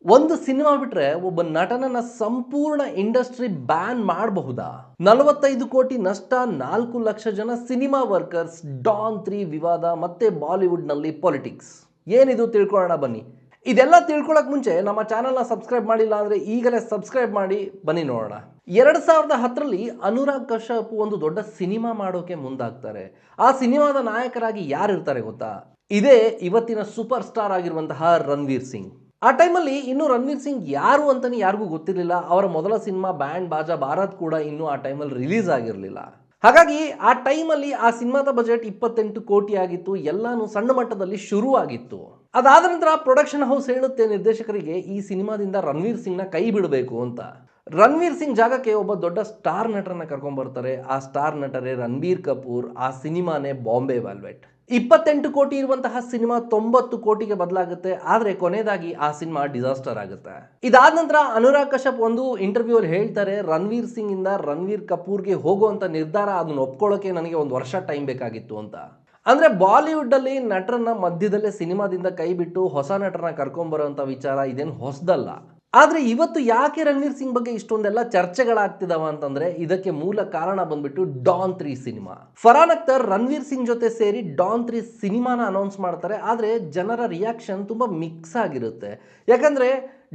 ಒಂದು ಸಿನಿಮಾ ಬಿಟ್ರೆ ಒಬ್ಬ ನಟನನ್ನ ಸಂಪೂರ್ಣ ಇಂಡಸ್ಟ್ರಿ ಬ್ಯಾನ್ ಮಾಡಬಹುದಾ? 45 ಕೋಟಿ ನಷ್ಟ, 4 ಲಕ್ಷ ಜನ ಸಿನಿಮಾ ವರ್ಕರ್ಸ್, ಡಾನ್ 3 ವಿವಾದ ಮತ್ತೆ ಬಾಲಿವುಡ್ ನಲ್ಲಿ ಪಾಲಿಟಿಕ್ಸ್. ಏನಿದು ತಿಳ್ಕೊಳ್ಳೋಣ ಬನ್ನಿ. ಇದೆಲ್ಲ ತಿಳ್ಕೊಳ್ಳೋಕೆ ಮುಂಚೆ ನಮ್ಮ ಚಾನೆಲ್ನ ಸಬ್ಸ್ಕ್ರೈಬ್ ಮಾಡಿಲ್ಲ ಅಂದ್ರೆ ಈಗಲೇ ಸಬ್ಸ್ಕ್ರೈಬ್ ಮಾಡಿ ಬನ್ನಿ ನೋಡೋಣ. 2010ರಲ್ಲಿ ಅನುರಾಗ್ ಕಶ್ಯಪ್ ಒಂದು ದೊಡ್ಡ ಸಿನಿಮಾ ಮಾಡೋಕೆ ಮುಂದಾಗ್ತಾರೆ. ಆ ಸಿನಿಮಾದ ನಾಯಕರಾಗಿ ಯಾರು ಇರ್ತಾರೆ ಗೊತ್ತಾ? ಇದೇ ಇವತ್ತಿನ ಸೂಪರ್ ಸ್ಟಾರ್ ಆಗಿರುವಂತಹ ರಣವೀರ್ ಸಿಂಗ್. ಆ ಟೈಮಲ್ಲಿ ಇನ್ನು ರಣವೀರ್ ಸಿಂಗ್ ಯಾರು ಅಂತಾನೆ ಯಾರಿಗೂ ಗೊತ್ತಿರಲಿಲ್ಲ. ಅವರ ಮೊದಲ ಸಿನಿಮಾ ಬ್ಯಾಂಡ್ ಬಾಜಾ ಭಾರತ್ ಕೂಡ ಇನ್ನು ಆ ಟೈಮಲ್ಲಿ ರಿಲೀಸ್ ಆಗಿರಲಿಲ್ಲ. ಹಾಗಾಗಿ ಆ ಟೈಮಲ್ಲಿ ಆ ಸಿನಿಮಾದ ಬಜೆಟ್ 28 ಕೋಟಿ ಆಗಿತ್ತು. ಎಲ್ಲಾನು ಸಣ್ಣ ಮಟ್ಟದಲ್ಲಿ ಶುರು ಆಗಿತ್ತು. ಅದಾದ ನಂತರ ಪ್ರೊಡಕ್ಷನ್ ಹೌಸ್ ಹೇಳುತ್ತೆ ನಿರ್ದೇಶಕರಿಗೆ ಈ ಸಿನಿಮಾದಿಂದ ರಣವೀರ್ ಸಿಂಗ್ನ ಕೈ ಬಿಡಬೇಕು ಅಂತ. ರಣವೀರ್ ಸಿಂಗ್ ಜಾಗಕ್ಕೆ ಒಬ್ಬ ದೊಡ್ಡ ಸ್ಟಾರ್ ನಟರನ್ನ ಕರ್ಕೊಂಡ್ ಬರ್ತಾರೆ. ಆ ಸ್ಟಾರ್ ನಟರೇ ರಣಬೀರ್ ಕಪೂರ್. ಆ ಸಿನಿಮಾನೇ ಬಾಂಬೆ ವೆಲ್ವೆಟ್. 28 ಕೋಟಿ ಇರುವಂತಹ ಸಿನಿಮಾ 90 ಕೋಟಿಗೆ ಬದಲಾಗುತ್ತೆ. ಆದ್ರೆ ಕೊನೆಯದಾಗಿ ಆ ಸಿನಿಮಾ ಡಿಸಾಸ್ಟರ್ ಆಗುತ್ತೆ. ಇದಾದ ನಂತರ ಅನುರಾಗ್ ಕಶ್ಯಪ್ ಒಂದು ಇಂಟರ್ವ್ಯೂ ಅಲ್ಲಿ ಹೇಳ್ತಾರೆ, ರಣವೀರ್ ಸಿಂಗ್ ಇಂದ ರಣವೀರ್ ಕಪೂರ್ಗೆ ಹೋಗುವಂತ ನಿರ್ಧಾರ ಅದನ್ನ ಒಪ್ಕೊಳ್ಳೋಕೆ ನನಗೆ 1 ವರ್ಷ ಟೈಮ್ ಬೇಕಾಗಿತ್ತು ಅಂತ. ಅಂದ್ರೆ ಬಾಲಿವುಡ್ ಅಲ್ಲಿ ನಟರನ್ನ ಮಧ್ಯದಲ್ಲೇ ಸಿನಿಮಾದಿಂದ ಕೈ ಬಿಟ್ಟು ಹೊಸ ನಟರನ್ನ ಕರ್ಕೊಂಡ್ಬರುವಂತ ವಿಚಾರ ಇದೇನು ಹೊಸದಲ್ಲ. ಆದ್ರೆ ಇವತ್ತು ಯಾಕೆ ರಣವೀರ್ ಸಿಂಗ್ ಬಗ್ಗೆ ಇಷ್ಟೊಂದೆಲ್ಲ ಚರ್ಚೆಗಳಾಗ್ತಿದಾವ ಅಂತಂದ್ರೆ ಇದಕ್ಕೆ ಮೂಲ ಕಾರಣ ಬಂದ್ಬಿಟ್ಟು ಡಾನ್ 3 ಸಿನಿಮಾ. ಫರಾನ್ ಅಖ್ತರ್ ರಣವೀರ್ ಸಿಂಗ್ ಜೊತೆ ಸೇರಿ ಡಾನ್ 3 ಸಿನಿಮಾನ ಅನೌನ್ಸ್ ಮಾಡ್ತಾರೆ. ಆದ್ರೆ ಜನರ ರಿಯಾಕ್ಷನ್ ತುಂಬಾ ಮಿಕ್ಸ್ ಆಗಿರುತ್ತೆ. ಯಾಕಂದ್ರೆ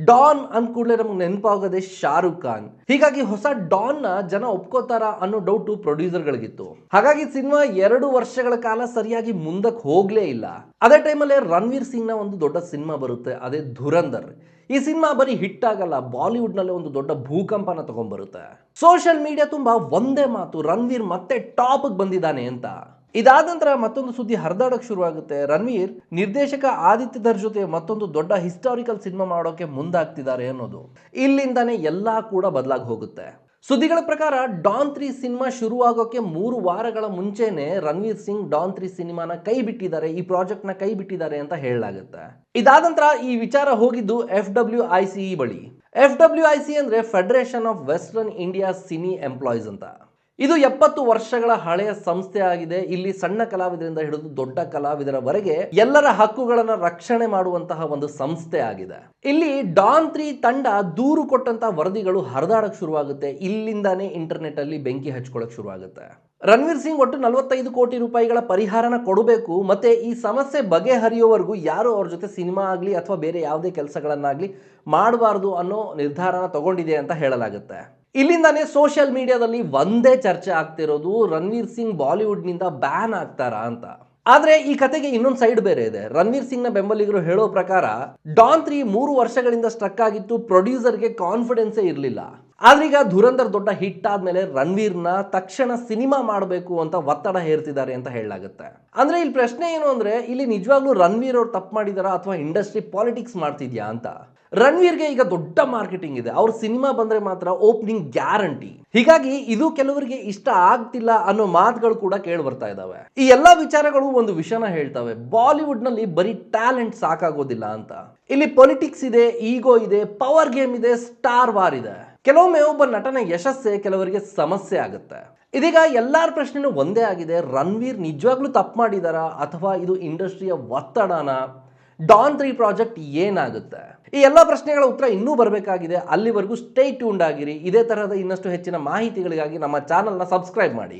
ಡಾನ್ ಅಂದ ಕೂಡಲೇ ನಮ್ಗೆ ನೆನಪಾಗೋದೇ ಶಾರುಖ್ ಖಾನ್. ಹೀಗಾಗಿ ಹೊಸ ಡಾನ್ ನ ಜನ ಒಪ್ಕೋತಾರ ಅನ್ನೋ ಡೌಟು ಪ್ರೊಡ್ಯೂಸರ್ಗಳಿಗಿತ್ತು. ಹಾಗಾಗಿ ಸಿನಿಮಾ 2 ವರ್ಷಗಳ ಕಾಲ ಸರಿಯಾಗಿ ಮುಂದಕ್ಕೆ ಹೋಗ್ಲೇ ಇಲ್ಲ. ಅದೇ ಟೈಮಲ್ಲೇ ರಣವೀರ್ ಸಿಂಗ್ ನ ಒಂದು ದೊಡ್ಡ ಸಿನಿಮಾ ಬರುತ್ತೆ, ಅದೇ ಧುರಂಧರ್. ಈ ಸಿನಿಮಾ ಬರೀ ಹಿಟ್ ಆಗಲ್ಲ, ಬಾಲಿವುಡ್ ನಲ್ಲಿ ಒಂದು ದೊಡ್ಡ ಭೂಕಂಪನ ತಗೊಂಡ್ಬರುತ್ತೆ. ಸೋಷಿಯಲ್ ಮೀಡಿಯಾ ತುಂಬಾ ಒಂದೇ ಮಾತು, ರಣವೀರ್ ಮತ್ತೆ ಟಾಪ್ ಬಂದಿದ್ದಾನೆ ಅಂತ. ಇದಾದ ನಂತರ ಮತ್ತೊಂದು ಸುದ್ದಿ ಹರಿದಾಡಕ್ಕೆ ಶುರು ಆಗುತ್ತೆ. ರಣವೀರ್ ನಿರ್ದೇಶಕ ಆದಿತ್ಯಧರ್ ಜೊತೆ ಮತ್ತೊಂದು ದೊಡ್ಡ ಹಿಸ್ಟಾರಿಕಲ್ ಸಿನಿಮಾ ಮಾಡೋಕೆ ಮುಂದಾಗ್ತಿದ್ದಾರೆ ಅನ್ನೋದು. ಇಲ್ಲಿಂದಾನೇ ಎಲ್ಲಾ ಕೂಡ ಬದಲಾಗಿ ಹೋಗುತ್ತೆ. ಸುದ್ದಿಗಳ ಪ್ರಕಾರ ಡಾನ್ 3 ಸಿನಿಮಾ ಶುರುವಾಗೋಕೆ 3 ವಾರಗಳ ಮುಂಚೆನೆ ರಣವೀರ್ ಸಿಂಗ್ ಡಾನ್ 3 ಸಿನಿಮಾನ ಕೈ ಬಿಟ್ಟಿದ್ದಾರೆ, ಈ ಪ್ರಾಜೆಕ್ಟ್ ನ ಕೈ ಬಿಟ್ಟಿದ್ದಾರೆ ಅಂತ ಹೇಳಲಾಗುತ್ತೆ. ಇದಾದ ನಂತರ ಈ ವಿಚಾರ ಹೋಗಿದ್ದು FWICE ಬಳಿ. FWICE ಅಂದ್ರೆ federation of western India cine employees ಅಂತ. ಇದು 70 ವರ್ಷಗಳ ಹಳೆಯ ಸಂಸ್ಥೆ ಆಗಿದೆ. ಇಲ್ಲಿ ಸಣ್ಣ ಕಲಾವಿದರಿಂದ ಹಿಡಿದು ದೊಡ್ಡ ಕಲಾವಿದರವರೆಗೆ ಎಲ್ಲರ ಹಕ್ಕುಗಳನ್ನು ರಕ್ಷಣೆ ಮಾಡುವಂತಹ ಒಂದು ಸಂಸ್ಥೆ ಆಗಿದೆ. ಇಲ್ಲಿ ಡಾನ್ 3 ತಂಡ ದೂರು ಕೊಟ್ಟಂತಹ ವರದಿಗಳು ಹರಿದಾಡಕ್ಕೆ ಶುರುವಾಗುತ್ತೆ. ಇಲ್ಲಿಂದಾನೇ ಇಂಟರ್ನೆಟ್ ಅಲ್ಲಿ ಬೆಂಕಿ ಹಚ್ಕೊಳ್ಳಕ್ ಶುರುವಾಗುತ್ತೆ. ರಣವೀರ್ ಸಿಂಗ್ ಒಟ್ಟು 45 ಕೋಟಿ ರೂಪಾಯಿಗಳ ಪರಿಹಾರನ ಕೊಡಬೇಕು, ಮತ್ತೆ ಈ ಸಮಸ್ಯೆ ಬಗೆಹರಿಯುವವರೆಗೂ ಯಾರು ಅವ್ರ ಜೊತೆ ಸಿನಿಮಾ ಆಗಲಿ ಅಥವಾ ಬೇರೆ ಯಾವುದೇ ಕೆಲಸಗಳನ್ನಾಗ್ಲಿ ಮಾಡಬಾರ್ದು ಅನ್ನೋ ನಿರ್ಧಾರನ ತಗೊಂಡಿದೆ ಅಂತ ಹೇಳಲಾಗುತ್ತೆ. ಇಲ್ಲಿಂದಾನೇ ಸೋಷಿಯಲ್ ಮೀಡಿಯಾದಲ್ಲಿ ಒಂದೇ ಚರ್ಚೆ ಆಗ್ತಿರೋದು, ರಣವೀರ್ ಸಿಂಗ್ ಬಾಲಿವುಡ್ ನಿಂದ ಬ್ಯಾನ್ ಆಗ್ತಾರಾ ಅಂತ. ಆದ್ರೆ ಈ ಕತೆಗೆ ಇನ್ನೊಂದು ಸೈಡ್ ಬೇರೆ ಇದೆ. ರಣವೀರ್ ಸಿಂಗ್ ನ ಬೆಂಬಲಿಗರು ಹೇಳೋ ಪ್ರಕಾರ ಡಾನ್ 3 3 ವರ್ಷಗಳಿಂದ ಸ್ಟ್ರಕ್ ಆಗಿತ್ತು, ಪ್ರೊಡ್ಯೂಸರ್ಗೆ ಕಾನ್ಫಿಡೆನ್ಸೇ ಇರಲಿಲ್ಲ. ಆದ್ರೆ ಈಗ ಧುರಂಧರ್ ದೊಡ್ಡ ಹಿಟ್ ಆದ್ಮೇಲೆ ರಣವೀರ್ನ ತಕ್ಷಣ ಸಿನಿಮಾ ಮಾಡಬೇಕು ಅಂತ ಒತ್ತಡ ಹೇರ್ತಿದ್ದಾರೆ ಅಂತ ಹೇಳಲಾಗುತ್ತೆ. ಅಂದ್ರೆ ಇಲ್ಲಿ ಪ್ರಶ್ನೆ ಏನು ಅಂದ್ರೆ, ಇಲ್ಲಿ ನಿಜವಾಗ್ಲೂ ರಣವೀರ್ ಅವ್ರು ತಪ್ಪು ಮಾಡಿದಾರಾ ಅಥವಾ ಇಂಡಸ್ಟ್ರಿ ಪಾಲಿಟಿಕ್ಸ್ ಮಾಡ್ತಿದ್ಯಾ ಅಂತ. ರಣವೀರ್ಗೆ ಈಗ ದೊಡ್ಡ ಮಾರ್ಕೆಟಿಂಗ್ ಇದೆ, ಅವ್ರ ಸಿನಿಮಾ ಬಂದ್ರೆ ಮಾತ್ರ ಓಪನಿಂಗ್ ಗ್ಯಾರಂಟಿ. ಹೀಗಾಗಿ ಇದು ಕೆಲವರಿಗೆ ಇಷ್ಟ ಆಗ್ತಿಲ್ಲ ಅನ್ನೋ ಮಾತುಗಳು ಕೂಡ ಕೇಳಿ ಬರ್ತಾ ಇದಾವೆ. ಈ ಎಲ್ಲಾ ವಿಚಾರಗಳು ಒಂದು ವಿಷಯನ ಹೇಳ್ತವೆ, ಬಾಲಿವುಡ್ ನಲ್ಲಿ ಬರೀ ಟ್ಯಾಲೆಂಟ್ ಸಾಕಾಗೋದಿಲ್ಲ ಅಂತ. ಇಲ್ಲಿ ಪೊಲಿಟಿಕ್ಸ್ ಇದೆ, ಈಗೋ ಇದೆ, ಪವರ್ ಗೇಮ್ ಇದೆ, ಸ್ಟಾರ್ ವಾರ್ ಇದೆ. ಕೆಲವೊಮ್ಮೆ ಒಬ್ಬ ನಟನ ಯಶಸ್ಸೇ ಕೆಲವರಿಗೆ ಸಮಸ್ಯೆ ಆಗುತ್ತೆ. ಇದೀಗ ಎಲ್ಲಾರ ಪ್ರಶ್ನೆನೂ ಒಂದೇ ಆಗಿದೆ, ರಣವೀರ್ ನಿಜವಾಗ್ಲೂ ತಪ್ಪು ಮಾಡಿದಾರಾ ಅಥವಾ ಇದು ಇಂಡಸ್ಟ್ರಿಯ ಒತ್ತಡನ? ಡಾನ್ 3 ಪ್ರಾಜೆಕ್ಟ್ ಏನಾಗುತ್ತೆ? ಈ ಎಲ್ಲ ಪ್ರಶ್ನೆಗಳ ಉತ್ತರ ಇನ್ನೂ ಬರಬೇಕಾಗಿದೆ. ಅಲ್ಲಿವರೆಗೂ ಸ್ಟೇ ಟ್ಯೂನ್ಡ್ ಆಗಿರಿ. ಇದೇ ತರಹದ ಇನ್ನಷ್ಟು ಹೆಚ್ಚಿನ ಮಾಹಿತಿಗಳಿಗಾಗಿ ನಮ್ಮ ಚಾನಲ್ನ ಸಬ್ಸ್ಕ್ರೈಬ್ ಮಾಡಿ.